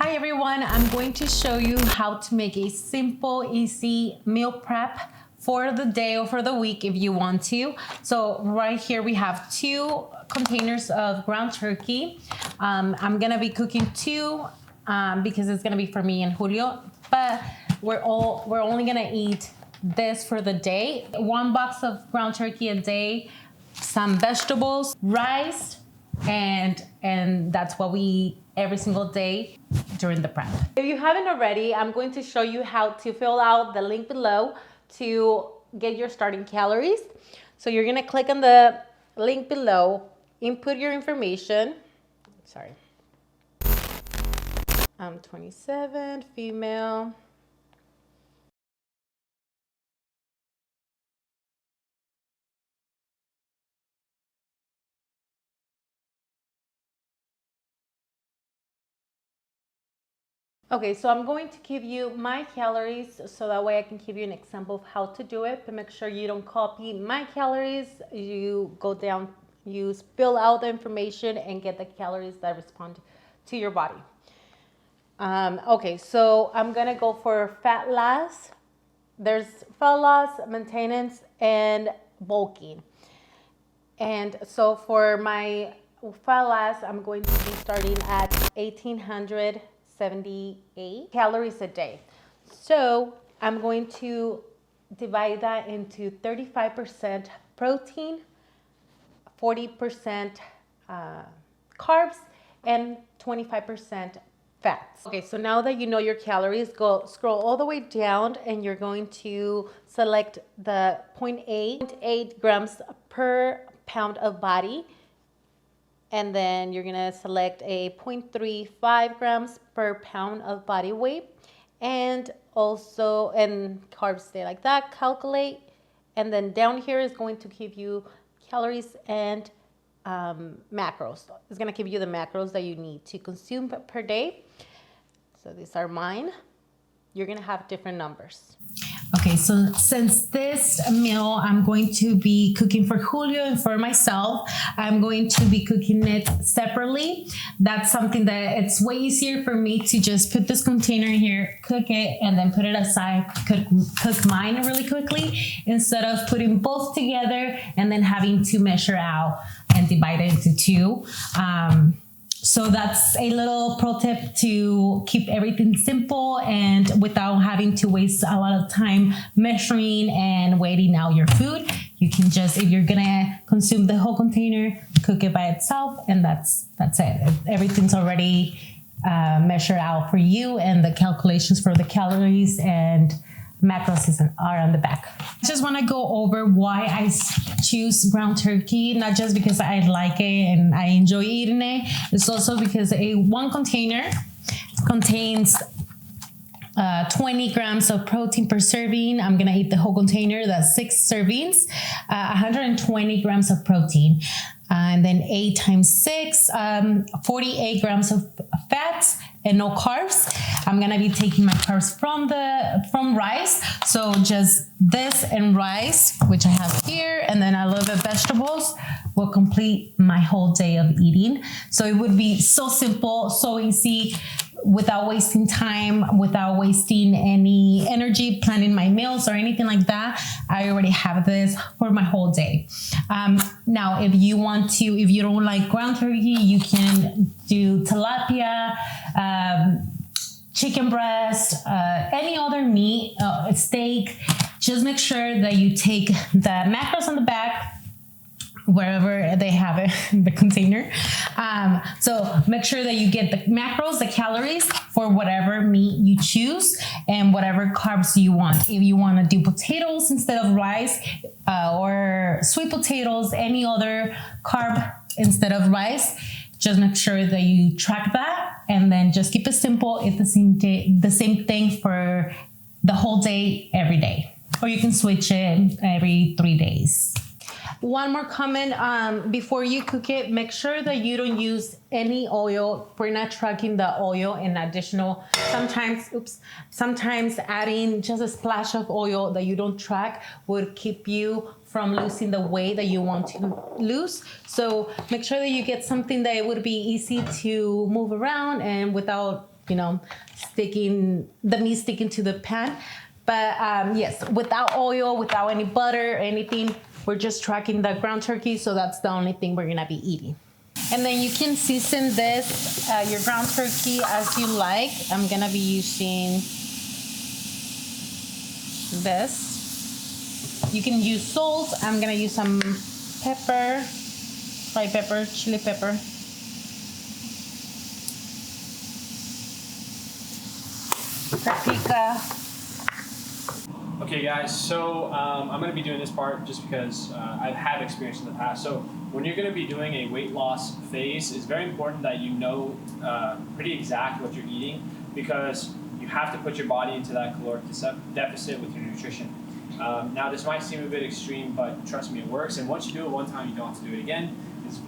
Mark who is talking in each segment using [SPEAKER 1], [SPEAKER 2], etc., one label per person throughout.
[SPEAKER 1] Hi everyone, I'm going to show you how to make a simple, easy meal prep for the day or for the week if you want to. So right here we have 2 containers of ground turkey. I'm gonna be cooking 2 because it's gonna be for me and Julio, but we're only gonna eat this for the day. 1 box of ground turkey a day, some vegetables, rice, and that's what we eat every single day during the prep. If you haven't already, I'm going to show you how to fill out the link below to get your starting calories. So you're gonna click on the link below, input your information. Sorry. I'm 27, female. Okay, so I'm going to give you my calories so that way I can give you an example of how to do it, but make sure you don't copy my calories. You go down, you fill out the information and get the calories that respond to your body. Okay, so I'm gonna go for fat loss. There's fat loss, maintenance, and bulking. And so for my fat loss, I'm going to be starting at 1,878 calories a day. So I'm going to divide that into 35% protein, 40% carbs, and 25% fats. Okay, so now that you know your calories, scroll all the way down and you're going to select the 0.8 grams per pound of body. And then you're gonna select a 0.35 grams per pound of body weight. And also, and carbs stay like that, calculate. And then down here is going to give you calories and macros. It's gonna give you the macros that you need to consume per day. So these are mine. You're gonna have different numbers. Okay, so since this meal I'm going to be cooking for Julio and for myself, I'm going to be cooking it separately. That's something that it's way easier for me to just put this container here, cook it, and then put it aside, cook mine really quickly, instead of putting both together and then having to measure out and divide it into 2. So that's a little pro tip to keep everything simple and without having to waste a lot of time measuring and weighing out your food. You can just, if you're gonna consume the whole container, cook it by itself, and that's it. Everything's already measured out for you, and the calculations for the calories and macros are on the back. I just want to go over why I choose ground turkey, not just because I like it and I enjoy eating it. It's also because one container contains 20 grams of protein per serving. I'm gonna eat the whole container. That's 6 servings, 120 grams of protein. And then 8 times 6, 48 grams of fats and no carbs. I'm gonna be taking my carbs from rice. So just this and rice, which I have here, and then a little bit of vegetables will complete my whole day of eating. So it would be so simple, so easy, without wasting time, without wasting any energy planning my meals or anything like that. I already have this for my whole day. Now, if you don't like ground turkey, you can do tilapia, chicken breast, any other meat, steak. Just make sure that you take the macros on the back, wherever they have it in the container. So make sure that you get the macros, the calories for whatever meat you choose and whatever carbs you want. If you want to do potatoes instead of rice, or sweet potatoes, any other carb instead of rice, just make sure that you track that, and then just keep it simple. Eat the same thing for the whole day, every day. Or you can switch it every 3 days. One more comment, before you cook it, make sure that you don't use any oil. We're not tracking the oil in additional. Sometimes adding just a splash of oil that you don't track would keep you from losing the weight that you want to lose. So make sure that you get something that would be easy to move around and without the meat sticking to the pan. But yes, without oil, without any butter or anything, we're just tracking the ground turkey. So that's the only thing we're gonna be eating. And then you can season this, your ground turkey as you like. I'm gonna be using this. You can use salt. I'm gonna use some pepper, fried pepper, chili pepper. Paprika.
[SPEAKER 2] Okay guys, so I'm going to be doing this part just because I've had experience in the past. So when you're going to be doing a weight loss phase, it's very important that you know pretty exact what you're eating, because you have to put your body into that caloric deficit with your nutrition. Now this might seem a bit extreme, but trust me, it works. And once you do it one time, you don't have to do it again.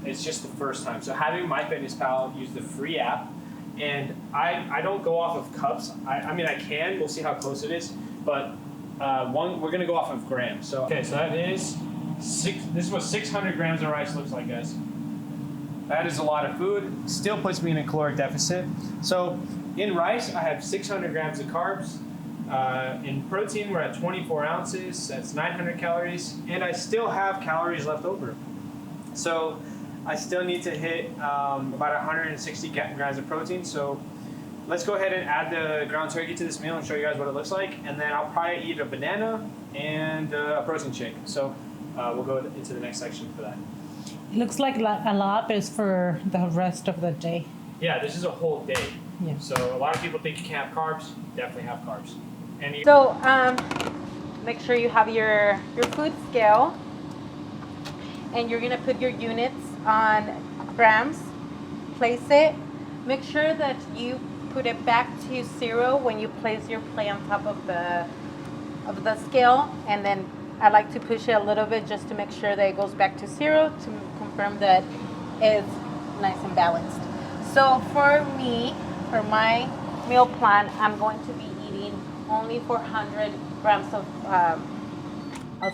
[SPEAKER 2] It's just the first time. So having MyFitnessPal, use the free app. And I don't go off of cups. I mean, I can. We'll see how close it is. But we're going to go off of grams. So, okay, so that is this is what 600 grams of rice looks like, guys. That is a lot of food. Still puts me in a caloric deficit. So in rice, I have 600 grams of carbs. In protein, we're at 24 ounces. That's 900 calories. And I still have calories left over. So I still need to hit about 160 grams of protein. So let's go ahead and add the ground turkey to this meal and show you guys what it looks like. And then I'll probably eat a banana and a protein shake. So we'll go into the next section for that.
[SPEAKER 1] It looks like a lot, but it's for the rest of the day.
[SPEAKER 2] Yeah, this is a whole day.
[SPEAKER 1] Yeah.
[SPEAKER 2] So a lot of people think you can't have carbs. Definitely have carbs. And
[SPEAKER 1] So make sure you have your food scale, and you're gonna put your units on grams. Place it. Make sure that you put it back to 0 when you place your plate on top of the scale, and then I like to push it a little bit just to make sure that it goes back to 0 to confirm that it's nice and balanced. So for me, for my meal plan, I'm going to be eating only 400 grams of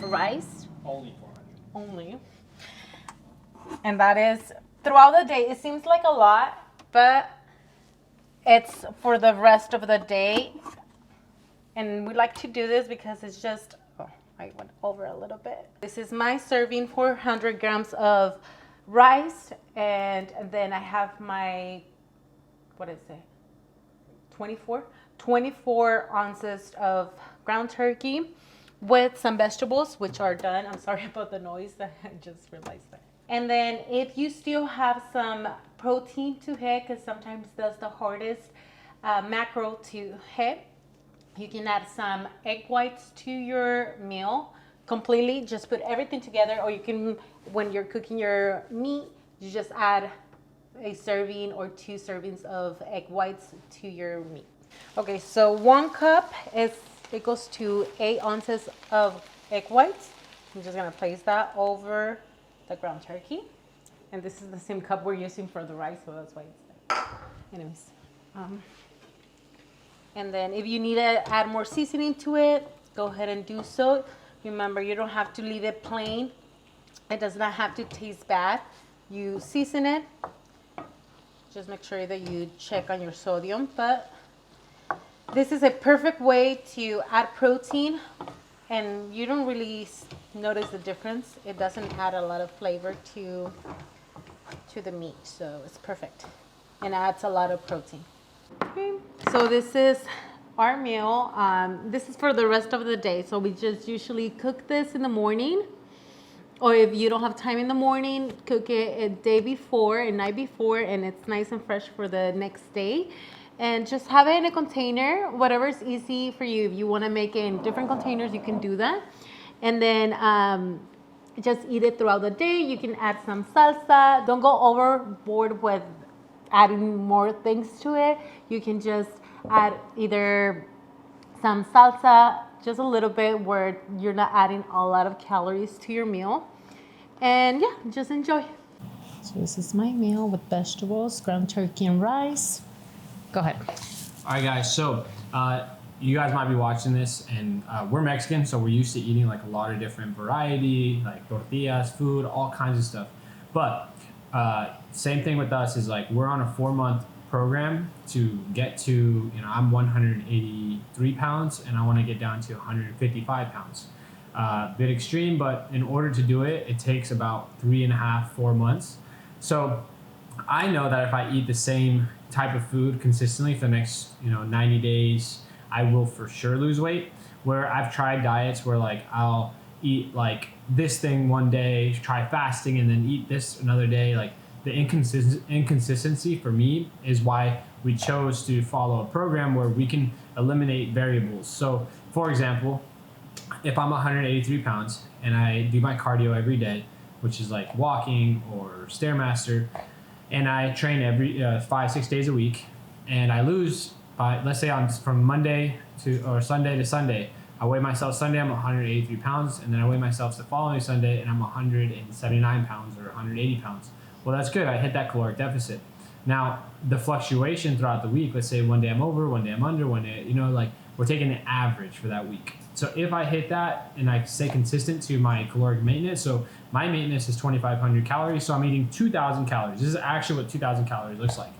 [SPEAKER 1] rice.
[SPEAKER 2] only 400.
[SPEAKER 1] Only. And that is throughout the day. It seems like a lot, but it's for the rest of the day. And we like to do this because it's just, I went over a little bit. This is my serving, 400 grams of rice. And then I have my, what is it? 24 ounces of ground turkey with some vegetables, which are done. I'm sorry about the noise. I just realized that. And then if you still have some protein to hit, because sometimes that's the hardest macro to hit, you can add some egg whites to your meal completely. Just put everything together, or you can, when you're cooking your meat, you just add a serving or 2 servings of egg whites to your meat. Okay, so 1 cup goes to 8 ounces of egg whites. I'm just gonna place that over the ground turkey, and this is the same cup we're using for the rice, so that's why it's there. Anyways, and then if you need to add more seasoning to it, go ahead and do so. Remember, you don't have to leave it plain. It does not have to taste bad. You season it. Just make sure that you check on your sodium, but this is a perfect way to add protein, and you don't really notice the difference. It doesn't add a lot of flavor to the meat, so it's perfect, and adds a lot of protein. Okay, so this is our meal. This is for the rest of the day, so we just usually cook this in the morning, or if you don't have time in the morning, cook it a day before, a night before, and it's nice and fresh for the next day. And just have it in a container, whatever is easy for you. If you want to make it in different containers, you can do that. And then just eat it throughout the day. You can add some salsa. Don't go overboard with adding more things to it. You can just add either some salsa, just a little bit, where you're not adding a lot of calories to your meal. And yeah, just enjoy. So this is my meal with vegetables, ground turkey and rice. Go ahead.
[SPEAKER 2] All right, guys. So you guys might be watching this, and we're Mexican, so we're used to eating like a lot of different variety, like tortillas, food, all kinds of stuff. But same thing with us is like we're on a 4-month
[SPEAKER 3] program to get to, I'm 183 pounds and I want to get down to 155 pounds. Bit extreme, but in order to do it, it takes about 3.5, 4 months. So I know that if I eat the same type of food consistently for the next 90 days, I will for sure lose weight. Where I've tried diets where like I'll eat like this thing one day, try fasting, and then eat this another day. Like the inconsistency for me is why we chose to follow a program where we can eliminate variables. So for example, if I'm 183 pounds and I do my cardio every day, which is like walking or Stairmaster, and I train every 5-6 days a week, and I lose by, let's say I'm from Monday or Sunday to Sunday, I weigh myself Sunday, I'm 183 pounds, and then I weigh myself the following Sunday and I'm 179 pounds or 180 pounds. Well, that's good. I hit that caloric deficit. Now, the fluctuation throughout the week, let's say one day I'm over, one day I'm under, one day, like we're taking the average for that week. So if I hit that and I stay consistent to my caloric maintenance, so my maintenance is 2,500 calories, so I'm eating 2,000 calories. This is actually what 2,000 calories looks like,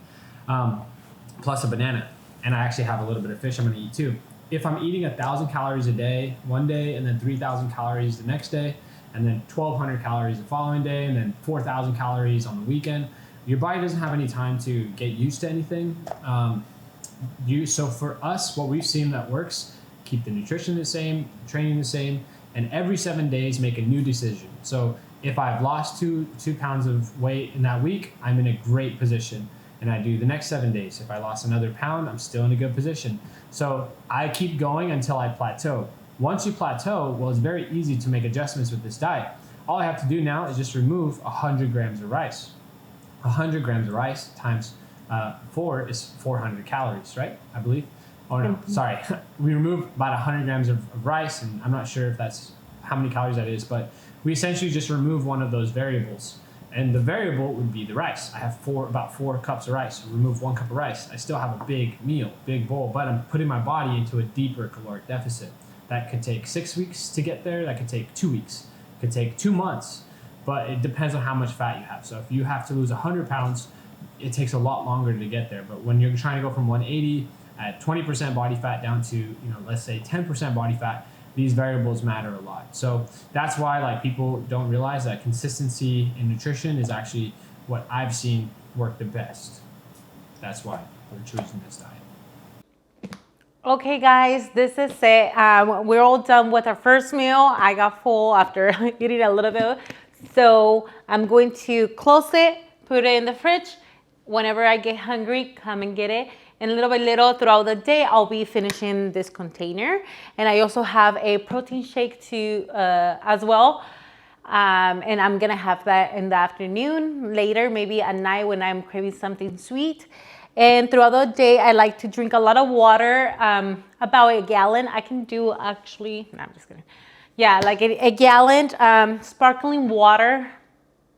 [SPEAKER 3] plus a banana. And I actually have a little bit of fish I'm gonna eat too. If I'm eating 1,000 calories a day, one day, and then 3,000 calories the next day, and then 1,200 calories the following day, and then 4,000 calories on the weekend, your body doesn't have any time to get used to anything. So for us, what we've seen that works, keep the nutrition the same, training the same, and every 7 days make a new decision. So if I've lost two pounds of weight in that week, I'm in a great position. And I do the next 7 days. If I lost another pound, I'm still in a good position. So I keep going until I plateau. Once you plateau, well, it's very easy to make adjustments with this diet. All I have to do now is just remove 100 grams of rice. 100 grams of rice times 4 is 400 calories, right? I believe. Oh no, sorry. We remove about 100 grams of rice, and I'm not sure if that's how many calories that is, but we essentially just remove one of those variables. And the variable would be the rice. I have about 4 cups of rice. Remove 1 cup of rice. I still have a big meal, big bowl, but I'm putting my body into a deeper caloric deficit. That could take 6 weeks to get there. That could take 2 weeks. It could take 2 months, but it depends on how much fat you have. So if you have to lose 100 pounds, it takes a lot longer to get there. But when you're trying to go from 180 at 20% body fat down to, let's say 10% body fat, these variables matter a lot. So that's why like people don't realize that consistency in nutrition is actually what I've seen work the best. That's why we're choosing this diet.
[SPEAKER 1] Okay guys, this is it. We're all done with our first meal. I got full after eating a little bit. So I'm going to close it, put it in the fridge. Whenever I get hungry, come and get it. And little by little throughout the day, I'll be finishing this container. And I also have a protein shake too, as well. And I'm gonna have that in the afternoon, later, maybe at night when I'm craving something sweet. And throughout the day, I like to drink a lot of water, about a gallon. I can do actually, no, I'm just kidding. Yeah, like a gallon, sparkling water.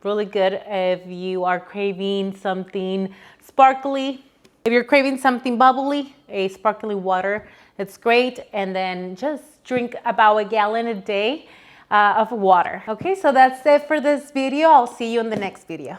[SPEAKER 1] Really good if you are craving something sparkly. If you're craving something bubbly, a sparkling water, it's great. And then just drink about a gallon a day of water. Okay, so that's it for this video. I'll see you in the next video.